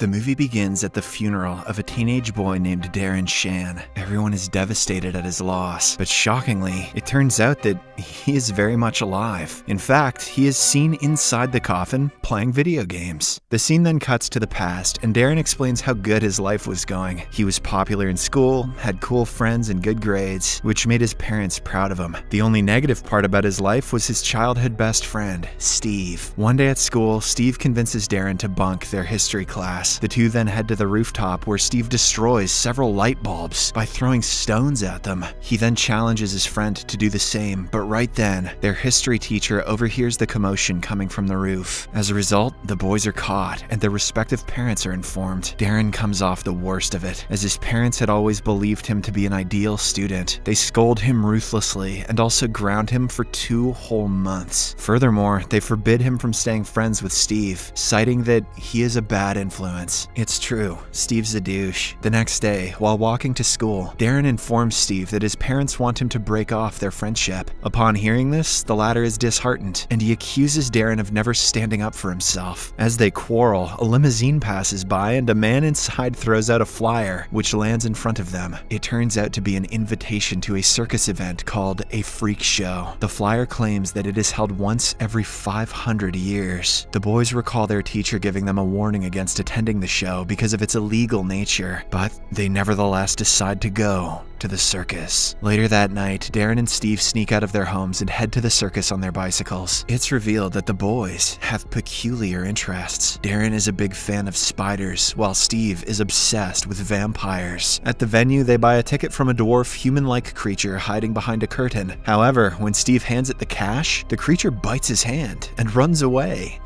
The movie begins at the funeral of a teenage boy named Darren Shan. Everyone is devastated at his loss, but shockingly, it turns out that he is very much alive. In fact, he is seen inside the coffin playing video games. The scene then cuts to the past, and Darren explains how good his life was going. He was popular in school, had cool friends and good grades, which made his parents proud of him. The only negative part about his life was his childhood best friend, Steve. One day at school, Steve convinces Darren to bunk their history class. The two then head to the rooftop where Steve destroys several light bulbs by throwing stones at them. He then challenges his friend to do the same, but right then, their history teacher overhears the commotion coming from the roof. As a result, the boys are caught and their respective parents are informed. Darren comes off the worst of it, as his parents had always believed him to be an ideal student. They scold him ruthlessly and also ground him for 2 whole months. Furthermore, they forbid him from staying friends with Steve, citing that he is a bad influence. It's true, Steve's a douche. The next day, while walking to school, Darren informs Steve that his parents want him to break off their friendship. Upon hearing this, the latter is disheartened, and he accuses Darren of never standing up for himself. As they quarrel, a limousine passes by and a man inside throws out a flyer, which lands in front of them. It turns out to be an invitation to a circus event called a freak show. The flyer claims that it is held once every 500 years. The boys recall their teacher giving them a warning against attending the show because of its illegal nature, but they nevertheless decide to go to the circus. Later that night, Darren and Steve sneak out of their homes and head to the circus on their bicycles. It's revealed that the boys have peculiar interests. Darren is a big fan of spiders, while Steve is obsessed with vampires. At the venue, they buy a ticket from a dwarf human-like creature hiding behind a curtain. However, when Steve hands it the cash, the creature bites his hand and runs away.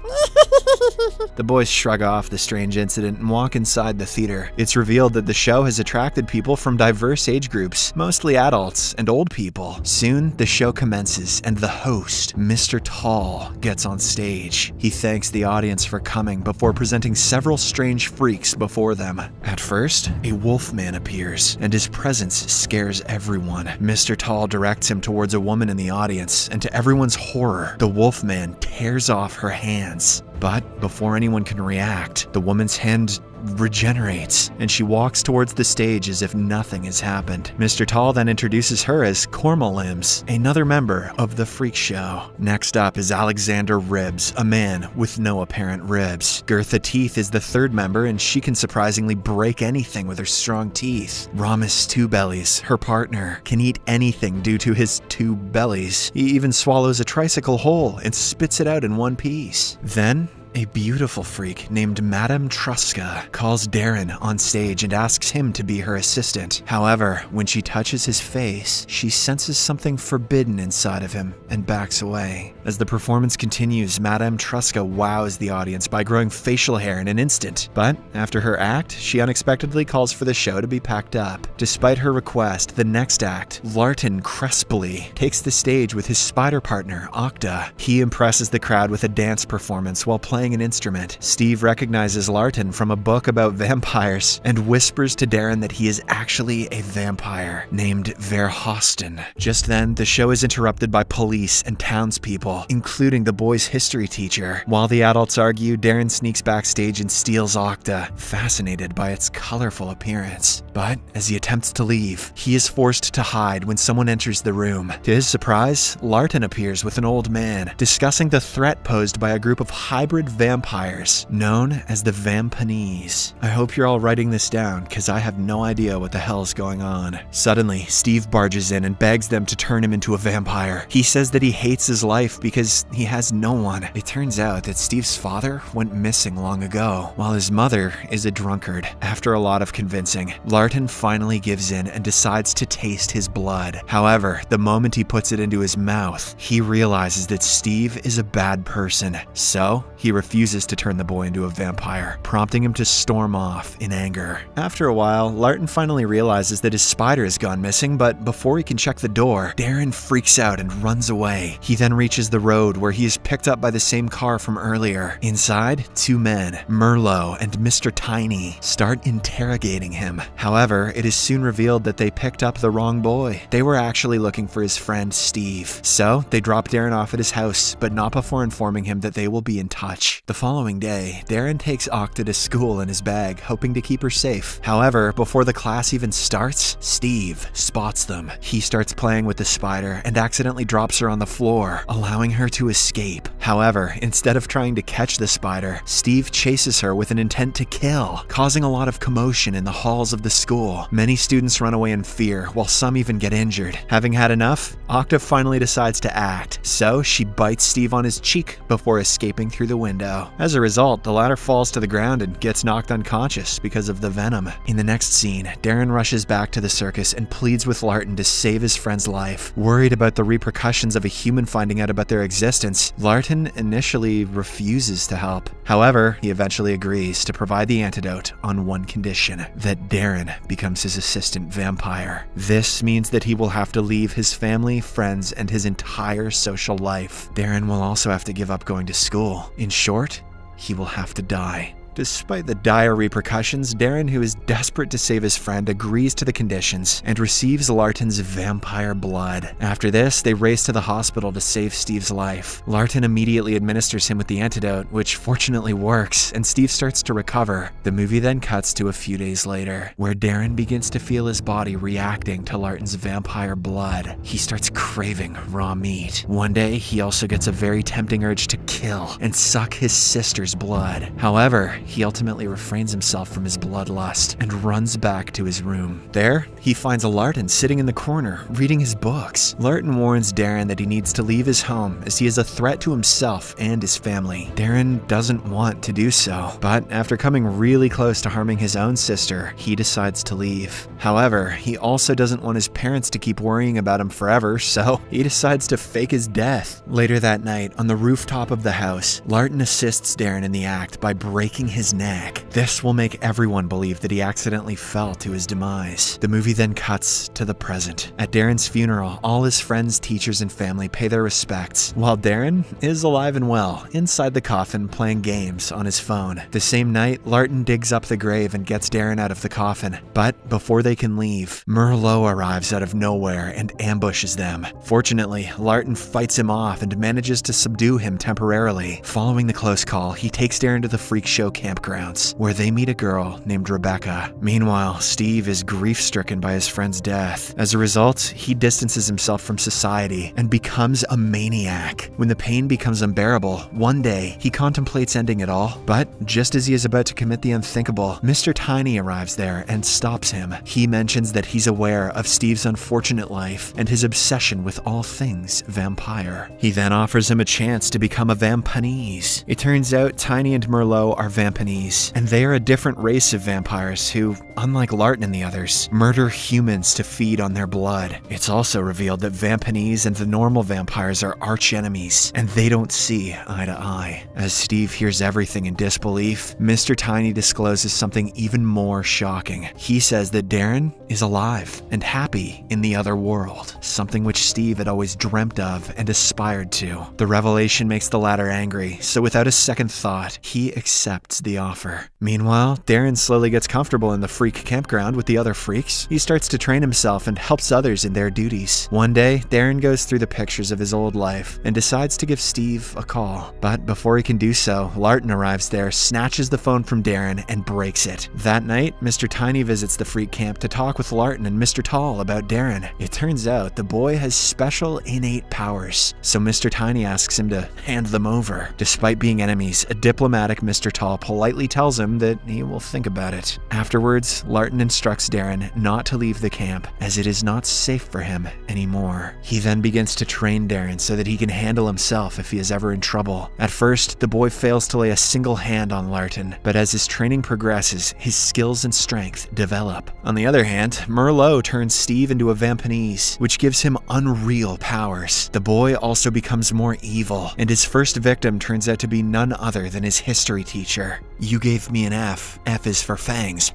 The boys shrug off the strange incident and walk inside the theater. It's revealed that the show has attracted people from diverse age groups, mostly adults and old people. Soon, the show commences and the host, Mr. Tall, gets on stage. He thanks the audience for coming before presenting several strange freaks before them. At first, a wolfman appears, and his presence scares everyone. Mr. Tall directs him towards a woman in the audience, and to everyone's horror, the wolfman tears off her hands. But before anyone can react, the woman's hand regenerates, and she walks towards the stage as if nothing has happened. Mr. Tall then introduces her as Cormalims, another member of the freak show. Next up is Alexander Ribs, a man with no apparent ribs. Gertha Teeth is the third member, and she can surprisingly break anything with her strong teeth. Ramus Two Bellies, her partner, can eat anything due to his 2 bellies. He even swallows a tricycle whole and spits it out in one piece. Then, a beautiful freak named Madame Truska calls Darren on stage and asks him to be her assistant. However, when she touches his face, she senses something forbidden inside of him and backs away. As the performance continues, Madame Truska wows the audience by growing facial hair in an instant. But after her act, she unexpectedly calls for the show to be packed up. Despite her request, the next act, Larton Cresply, takes the stage with his spider partner, Octa. He impresses the crowd with a dance performance while playing an instrument. Steve recognizes Larton from a book about vampires and whispers to Darren that he is actually a vampire named Verhosten. Just then, the show is interrupted by police and townspeople, including the boys' history teacher. While the adults argue, Darren sneaks backstage and steals Octa, fascinated by its colorful appearance. But as he attempts to leave, he is forced to hide when someone enters the room. To his surprise, Larton appears with an old man, discussing the threat posed by a group of hybrid vampires known as the Vampanese. I hope you're all writing this down, because I have no idea what the hell's going on. Suddenly, Steve barges in and begs them to turn him into a vampire. He says that he hates his life because he has no one. It turns out that Steve's father went missing long ago, while his mother is a drunkard. After a lot of convincing, Larton finally gives in and decides to taste his blood. However, the moment he puts it into his mouth, he realizes that Steve is a bad person. So, he refuses to turn the boy into a vampire, prompting him to storm off in anger. After a while, Larton finally realizes that his spider has gone missing, but before he can check the door, Darren freaks out and runs away. He then reaches the road where he is picked up by the same car from earlier. Inside, 2 men, Merlot and Mr. Tiny, start interrogating him. However, it is soon revealed that they picked up the wrong boy. They were actually looking for his friend Steve. So, they drop Darren off at his house, but not before informing him that they will be in touch. much. The following day, Darren takes Octa to school in his bag, hoping to keep her safe. However, before the class even starts, Steve spots them. He starts playing with the spider and accidentally drops her on the floor, allowing her to escape. However, instead of trying to catch the spider, Steve chases her with an intent to kill, causing a lot of commotion in the halls of the school. Many students run away in fear, while some even get injured. Having had enough, Octa finally decides to act, so she bites Steve on his cheek before escaping through the window. As a result, the latter falls to the ground and gets knocked unconscious because of the venom. In the next scene, Darren rushes back to the circus and pleads with Larten to save his friend's life. Worried about the repercussions of a human finding out about their existence, Larten initially refuses to help. However, he eventually agrees to provide the antidote on one condition: that Darren becomes his assistant vampire. This means that he will have to leave his family, friends, and his entire social life. Darren will also have to give up going to school. In short, he will have to die. Despite the dire repercussions, Darren, who is desperate to save his friend, agrees to the conditions and receives Larten's vampire blood. After this, they race to the hospital to save Steve's life. Larten immediately administers him with the antidote, which fortunately works, and Steve starts to recover. The movie then cuts to a few days later, where Darren begins to feel his body reacting to Larten's vampire blood. He starts craving raw meat. One day, he also gets a very tempting urge to kill and suck his sister's blood. However, he ultimately refrains himself from his bloodlust and runs back to his room. There, he finds Larten sitting in the corner, reading his books. Larten warns Darren that he needs to leave his home as he is a threat to himself and his family. Darren doesn't want to do so, but after coming really close to harming his own sister, he decides to leave. However, he also doesn't want his parents to keep worrying about him forever, so he decides to fake his death. Later that night, on the rooftop of the house, Larten assists Darren in the act by breaking his neck. This will make everyone believe that he accidentally fell to his demise. The movie then cuts to the present. At Darren's funeral, all his friends, teachers, and family pay their respects, while Darren is alive and well, inside the coffin playing games on his phone. The same night, Larten digs up the grave and gets Darren out of the coffin, but before they can leave, Merlot arrives out of nowhere and ambushes them. Fortunately, Larten fights him off and manages to subdue him temporarily. Following the close call, he takes Darren to the freak show campgrounds, where they meet a girl named Rebecca. Meanwhile, Steve is grief-stricken by his friend's death. As a result, he distances himself from society and becomes a maniac. When the pain becomes unbearable, one day, he contemplates ending it all, but just as he is about to commit the unthinkable, Mr. Tiny arrives there and stops him. He mentions that he's aware of Steve's unfortunate life and his obsession with all things vampire. He then offers him a chance to become a Vampanese. It turns out Tiny and Merlot are Vampanese, and they are a different race of vampires who, unlike Larten and the others, murder humans to feed on their blood. It's also revealed that Vampanese and the normal vampires are arch-enemies, and they don't see eye to eye. As Steve hears everything in disbelief, Mr. Tiny discloses something even more shocking. He says that Darren is alive and happy in the other world, something which Steve had always dreamt of and aspired to. The revelation makes the latter angry, so without a second thought, he accepts the offer. Meanwhile, Darren slowly gets comfortable in the freak campground with the other freaks. He starts to train himself and helps others in their duties. One day, Darren goes through the pictures of his old life and decides to give Steve a call. But before he can do so, Larten arrives there, snatches the phone from Darren, and breaks it. That night, Mr. Tiny visits the freak camp to talk with Larten and Mr. Tall about Darren. It turns out the boy has special innate powers, so Mr. Tiny asks him to hand them over. Despite being enemies, a diplomatic Mr. Tall politely tells him that he will think about it. Afterwards, Larten instructs Darren not to leave the camp, as it is not safe for him anymore. He then begins to train Darren so that he can handle himself if he is ever in trouble. At first, the boy fails to lay a single hand on Larten, but as his training progresses, his skills and strength develop. On the other hand, Merlot turns Steve into a Vampanese, which gives him unreal powers. The boy also becomes more evil, and his first victim turns out to be none other than his history teacher. "You gave me an F. F is for fangs."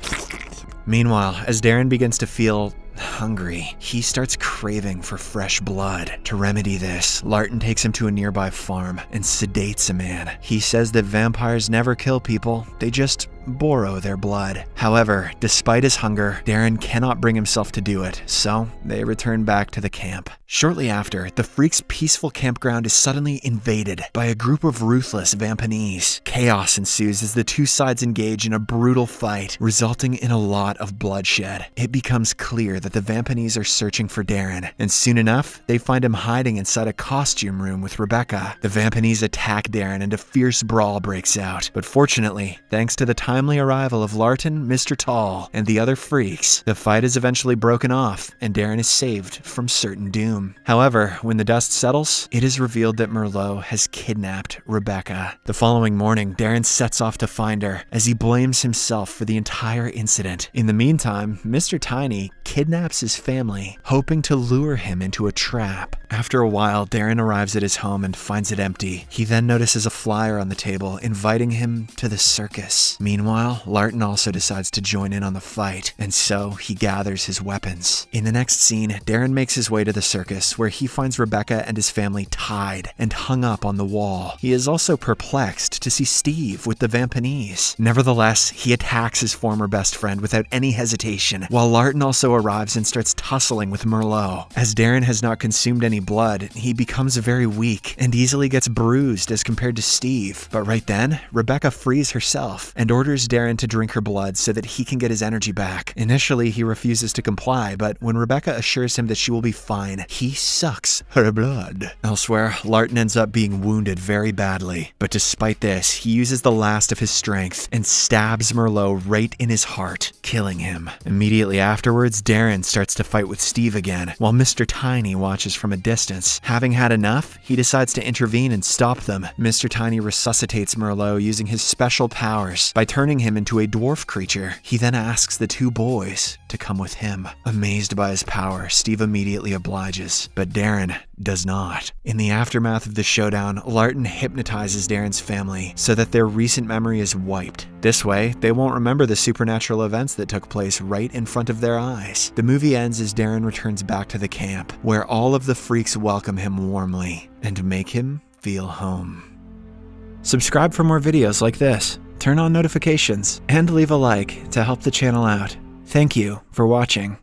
Meanwhile, as Darren begins to feel hungry, he starts craving for fresh blood. To remedy this, Larten takes him to a nearby farm and sedates a man. He says that vampires never kill people, they just borrow their blood. However, despite his hunger, Darren cannot bring himself to do it, so they return back to the camp. Shortly after, the freaks' peaceful campground is suddenly invaded by a group of ruthless Vampanese. Chaos ensues as the two sides engage in a brutal fight, resulting in a lot of bloodshed. It becomes clear that the Vampanese are searching for Darren, and soon enough, they find him hiding inside a costume room with Rebecca. The Vampanese attack Darren and a fierce brawl breaks out, but fortunately, thanks to the timely arrival of Larton, Mr. Tall, and the other freaks, the fight is eventually broken off, and Darren is saved from certain doom. However, when the dust settles, it is revealed that Merlot has kidnapped Rebecca. The following morning, Darren sets off to find her, as he blames himself for the entire incident. In the meantime, Mr. Tiny kidnaps his family, hoping to lure him into a trap. After a while, Darren arrives at his home and finds it empty. He then notices a flyer on the table inviting him to the circus. Meanwhile, Larton also decides to join in on the fight, and so he gathers his weapons. In the next scene, Darren makes his way to the circus, where he finds Rebecca and his family tied and hung up on the wall. He is also perplexed to see Steve with the Vampanese. Nevertheless, he attacks his former best friend without any hesitation, while Larton also arrives and starts tussling with Merlot. As Darren has not consumed any blood, he becomes very weak and easily gets bruised as compared to Steve. But right then, Rebecca frees herself and orders Darren to drink her blood so that he can get his energy back. Initially, he refuses to comply, but when Rebecca assures him that she will be fine, he sucks her blood. Elsewhere, Larton ends up being wounded very badly, but despite this, he uses the last of his strength and stabs Merlot right in his heart, killing him. Immediately afterwards, Darren starts to fight with Steve again, while Mr. Tiny watches from a distance. Having had enough, he decides to intervene and stop them. Mr. Tiny resuscitates Merlot using his special powers by turning him into a dwarf creature. He then asks the two boys to come with him. Amazed by his power, Steve immediately obliges, but Darren does not. In the aftermath of the showdown, Larton hypnotizes Darren's family so that their recent memory is wiped. This way, they won't remember the supernatural events that took place right in front of their eyes. The movie ends as Darren returns back to the camp, where all of the freaks welcome him warmly and make him feel home. Subscribe for more videos like this, turn on notifications, and leave a like to help the channel out. Thank you for watching.